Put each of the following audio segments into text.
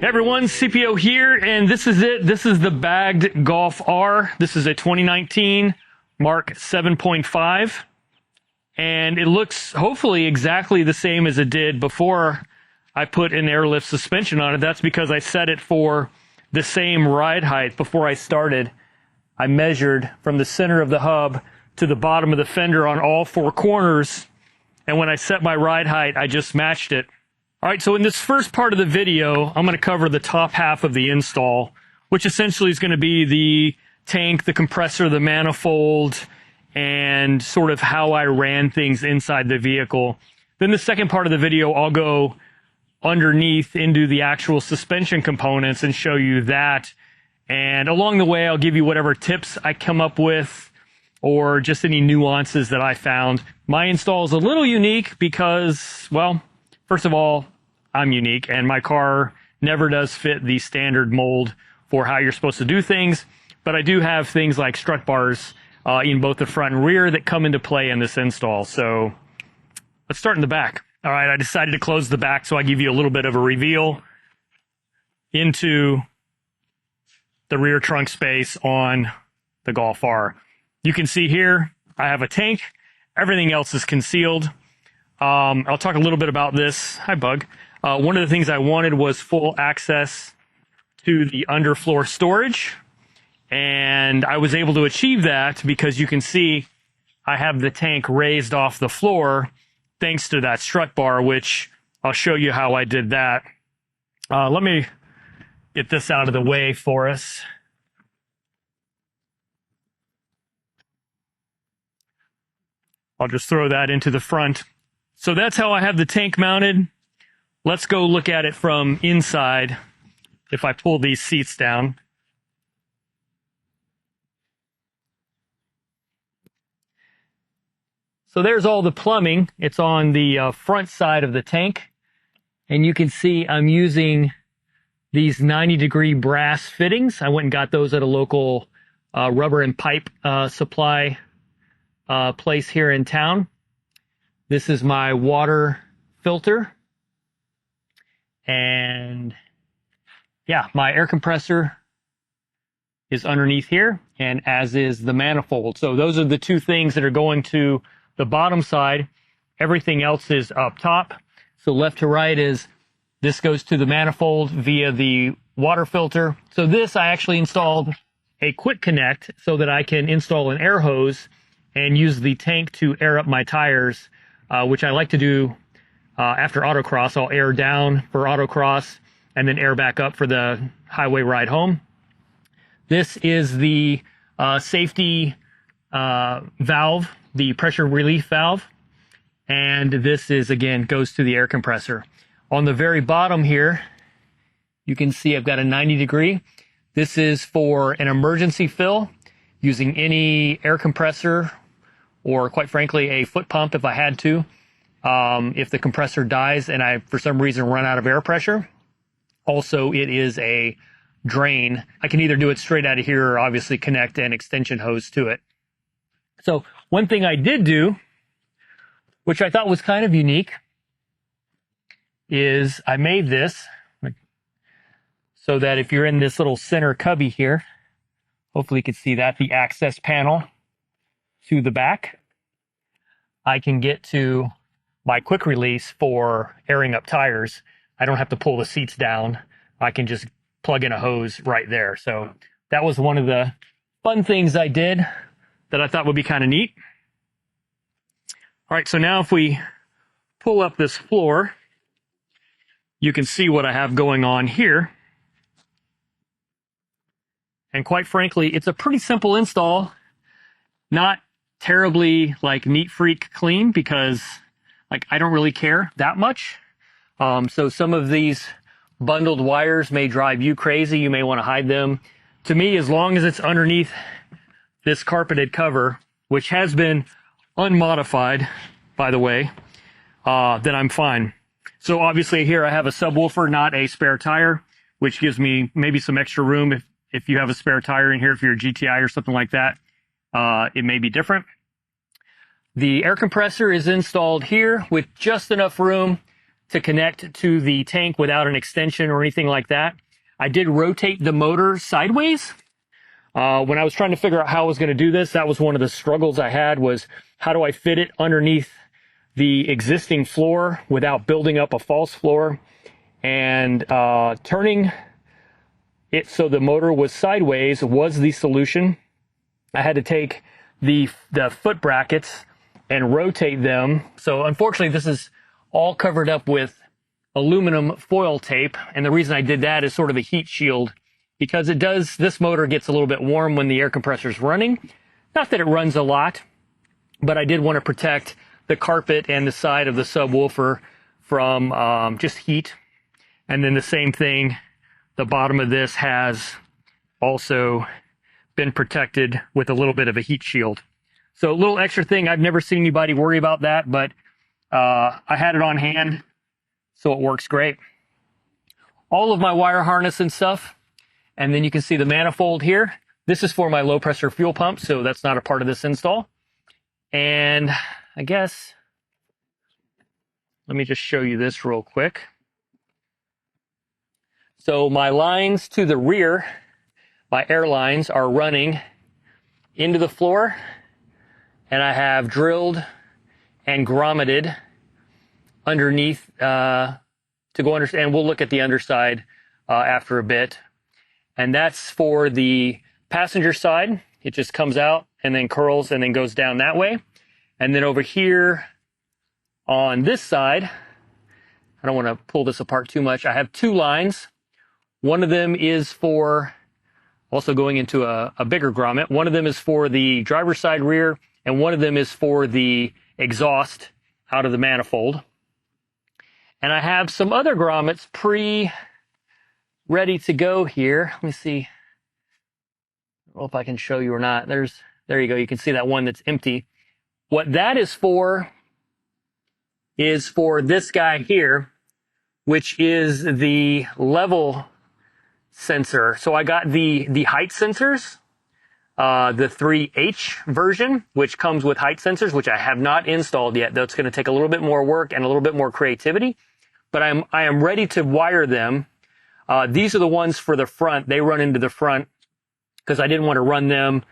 Hey everyone, CPO here, and this is it. This is the bagged Golf R. This is a 2019 Mark 7.5, and it looks hopefully exactly the same as it did before I put an airlift suspension on it. That's because I set it for the same ride height before I started. I measured from the center of the hub to the bottom of the fender on all four corners, and when I set my ride height, I just matched it. All right, so in this first part of the video, I'm going to cover the top half of the install, which essentially is going to be the tank, the compressor, the manifold, and sort of how I ran things inside the vehicle. Then the second part of the video, I'll go underneath into the actual suspension components and show you that. And along the way, I'll give you whatever tips I come up with or just any nuances that I found. My install is a little unique because, well, first of all, I'm unique, and my car never does fit the standard mold for how you're supposed to do things, but I do have things like strut bars in both the front and rear that come into play in this install. So let's start in the back. All right, I decided to close the back so I give you a little bit of a reveal into the rear trunk space on the Golf R. You can see here, I have a tank. Everything else is concealed. I'll talk a little bit about this. Hi, Bug. One of the things I wanted was full access to the underfloor storage, and I was able to achieve that because you can see I have the tank raised off the floor thanks to that strut bar, which I'll show you how I did that. Let me get this out of the way for us. I'll just throw that into the front. So that's how I have the tank mounted. Let's go look at it from inside if I pull these seats down. So there's all the plumbing. It's on the front side of the tank. And you can see I'm using these 90-degree brass fittings. I went and got those at a local rubber and pipe supply place here in town. This is my water filter. And yeah, my air compressor is underneath here, and as is the manifold. So those are the two things that are going to the bottom side. Everything else is up top. So left to right is, this goes to the manifold via the water filter. So this, I actually installed a quick connect so that I can install an air hose and use the tank to air up my tires, which I like to do after autocross. I'll air down for autocross and then air back up for the highway ride home. This is the safety valve, the pressure relief valve. And this is, again, goes to the air compressor. On the very bottom here, you can see I've got a 90-degree. This is for an emergency fill using any air compressor or, quite frankly, a foot pump if I had to. If the compressor dies and I, for some reason, run out of air pressure. Also, it is a drain. I can either do it straight out of here or obviously connect an extension hose to it. So one thing I did do, which I thought was kind of unique, is I made this so that if you're in this little center cubby here, hopefully you can see that, the access panel to the back, I can get to my quick release for airing up tires. I don't have to pull the seats down. I can just plug in a hose right there. So that was one of the fun things I did that I thought would be kind of neat. All right, so now if we pull up this floor, you can see what I have going on here. And quite frankly, it's a pretty simple install. Not terribly like neat freak clean because I don't really care that much. So some of these bundled wires may drive you crazy. You may want to hide them. To me, as long as it's underneath this carpeted cover, which has been unmodified, by the way, then I'm fine. So obviously here I have a subwoofer, not a spare tire, which gives me maybe some extra room if you have a spare tire in here, if you're a GTI or something like that. It may be different. The air compressor is installed here with just enough room to connect to the tank without an extension or anything like that. I did rotate the motor sideways. When I was trying to figure out how I was going to do this, that was one of the struggles I had, was how do I fit it underneath the existing floor without building up a false floor, and turning it so the motor was sideways was the solution. I had to take the foot brackets and rotate them. So unfortunately, this is all covered up with aluminum foil tape. And the reason I did that is sort of a heat shield, because this motor gets a little bit warm when the air compressor is running. Not that it runs a lot, but I did want to protect the carpet and the side of the subwoofer from just heat. And then the same thing, the bottom of this has also been protected with a little bit of a heat shield. So a little extra thing. I've never seen anybody worry about that, but I had it on hand, so it works great. All of my wire harness and stuff, and then you can see the manifold here. This is for my low pressure fuel pump, so that's not a part of this install. And I guess, let me just show you this real quick. So my lines to the rear, my air lines, are running into the floor, and I have drilled and grommeted underneath to go under, and we'll look at the underside after a bit. And that's for the passenger side. It just comes out and then curls and then goes down that way. And then over here on this side, I don't want to pull this apart too much, I have two lines. One of them is for, also going into a bigger grommet, one of them is for the driver's side rear, and one of them is for the exhaust out of the manifold. And I have some other grommets ready to go here. Let me see. I don't know if I can show you or not. There you go. You can see that one that's empty. What that is for this guy here, which is the level sensor. So I got the height sensors, the 3H version, which comes with height sensors, which I have not installed yet. That's going to take a little bit more work and a little bit more creativity, but I am ready to wire them. These are the ones for the front. They run into the front because I didn't want to run them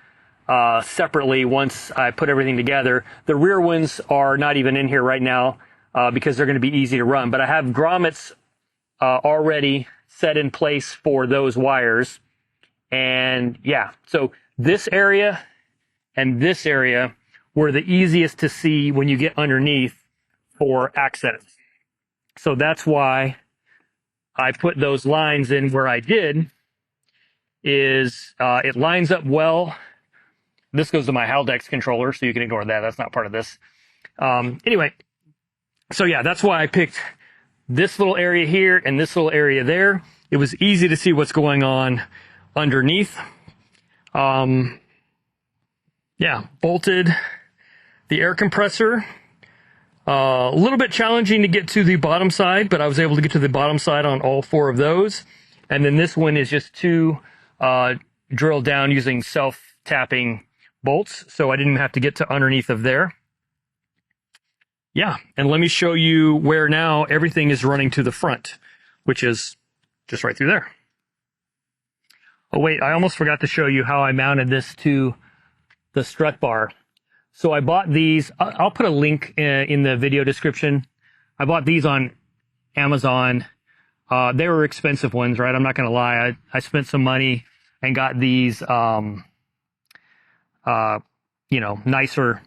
separately once I put everything together. The rear ones are not even in here right now because they're going to be easy to run, but I have grommets already set in place for those wires. And yeah, so this area and this area were the easiest to see when you get underneath for access. So that's why I put those lines in where I did, is it lines up well. This goes to my Haldex controller, so you can ignore that. That's not part of this. Anyway, so yeah, that's why I picked this little area here and this little area there. It was easy to see what's going on underneath. Yeah, bolted the air compressor. A little bit challenging to get to the bottom side, but I was able to get to the bottom side on all four of those. And then this one is just two drilled down using self-tapping bolts, so I didn't have to get to underneath of there. Yeah, and let me show you where now everything is running to the front, which is just right through there. Oh wait, I almost forgot to show you how I mounted this to the strut bar. So I bought these, I'll put a link in the video description. I bought these on Amazon. They were expensive ones, right? I'm not gonna lie. I spent some money and got these, nicer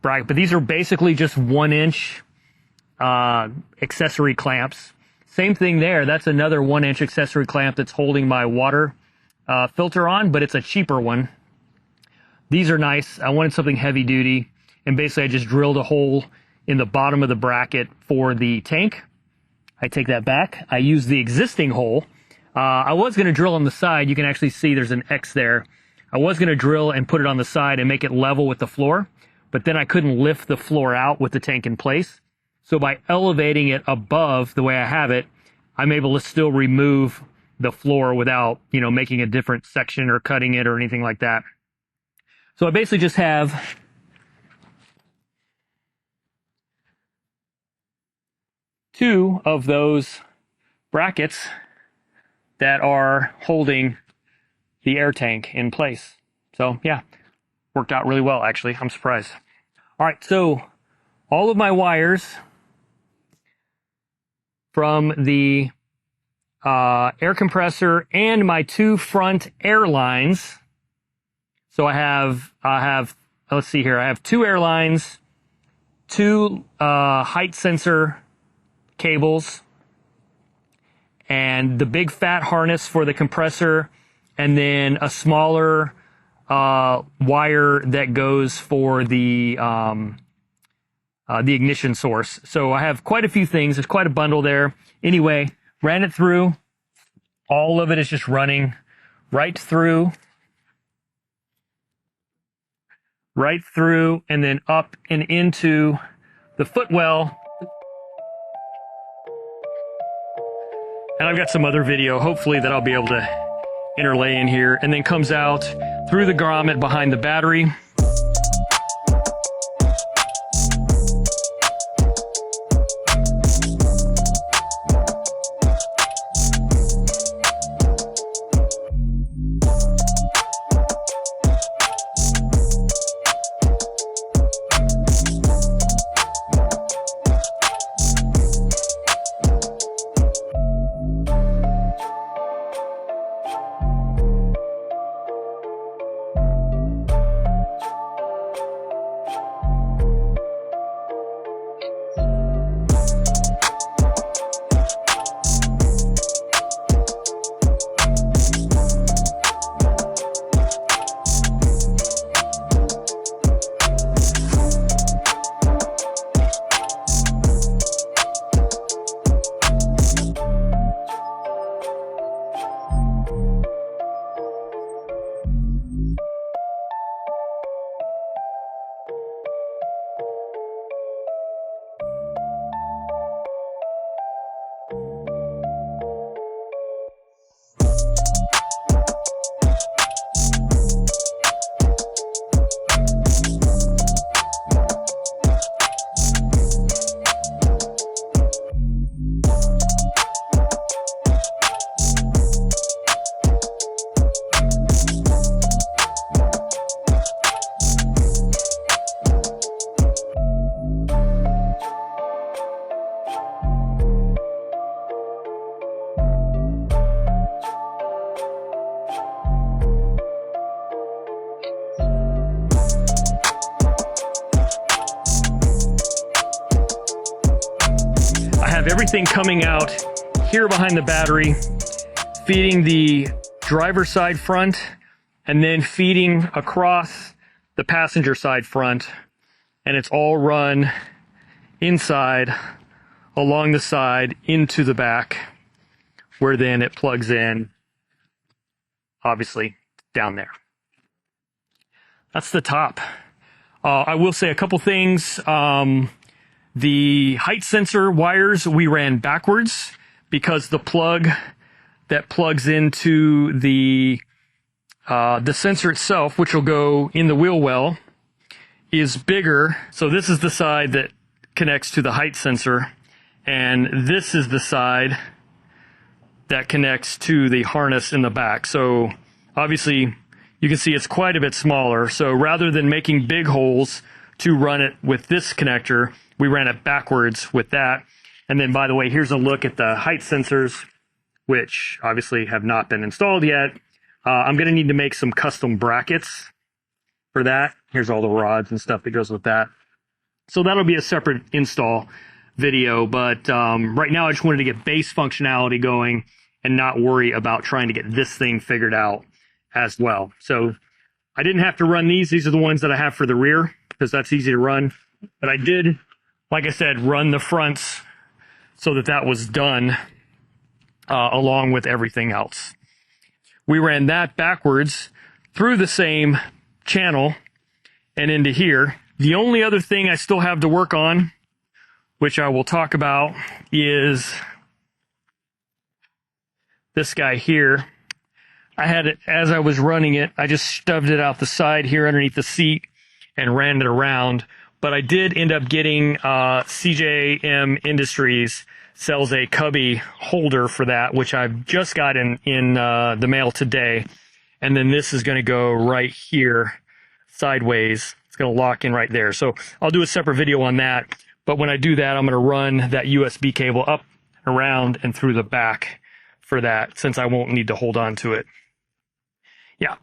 bracket. But these are basically just 1-inch accessory clamps. Same thing there. That's another 1-inch accessory clamp that's holding my water filter on, but it's a cheaper one. These are nice. I wanted something heavy duty, and basically I just drilled a hole in the bottom of the bracket for the tank. I take that back. I use the existing hole. I was going to drill on the side. You can actually see there's an X there. I was going to drill and put it on the side and make it level with the floor, but then I couldn't lift the floor out with the tank in place. So by elevating it above the way I have it, I'm able to still remove the floor without, making a different section or cutting it or anything like that. So I basically just have two of those brackets that are holding the air tank in place. So yeah, worked out really well, actually. I'm surprised. All right, so all of my wires from the air compressor and my two front air lines. So I have, let's see here, I have two air lines, two height sensor cables, and the big fat harness for the compressor, and then a smaller wire that goes for the ignition source. So I have quite a few things. There's quite a bundle there. Anyway, ran it through. All of it is just running right through, and then up and into the footwell. And I've got some other video, hopefully, that I'll be able to interlay in here, and then comes out through the grommet behind the battery. Everything coming out here behind the battery, feeding the driver's side front, and then feeding across the passenger side front, and it's all run inside, along the side, into the back, where then it plugs in, obviously, down there. That's the top. I will say a couple things. The height sensor wires we ran backwards because the plug that plugs into the sensor itself, which will go in the wheel well, is bigger. So this is the side that connects to the height sensor, and this is the side that connects to the harness in the back. So obviously you can see it's quite a bit smaller. So rather than making big holes to run it with this connector, we ran it backwards with that. And then, by the way, here's a look at the height sensors, which obviously have not been installed yet. I'm going to need to make some custom brackets for that. Here's all the rods and stuff that goes with that. So that'll be a separate install video. But right now, I just wanted to get base functionality going and not worry about trying to get this thing figured out as well. So I didn't have to run these. These are the ones that I have for the rear because that's easy to run. But I did, like I said, run the fronts so that that was done along with everything else. We ran that backwards through the same channel and into here. The only other thing I still have to work on, which I will talk about, is this guy here. I had it, as I was running it, I just shoved it out the side here underneath the seat and ran it around. But I did end up getting CJM Industries sells a cubby holder for that, which I've just got in the mail today. And then this is going to go right here sideways. It's going to lock in right there. So I'll do a separate video on that. But when I do that, I'm going to run that USB cable up, around, and through the back for that, since I won't need to hold on to it. Yeah,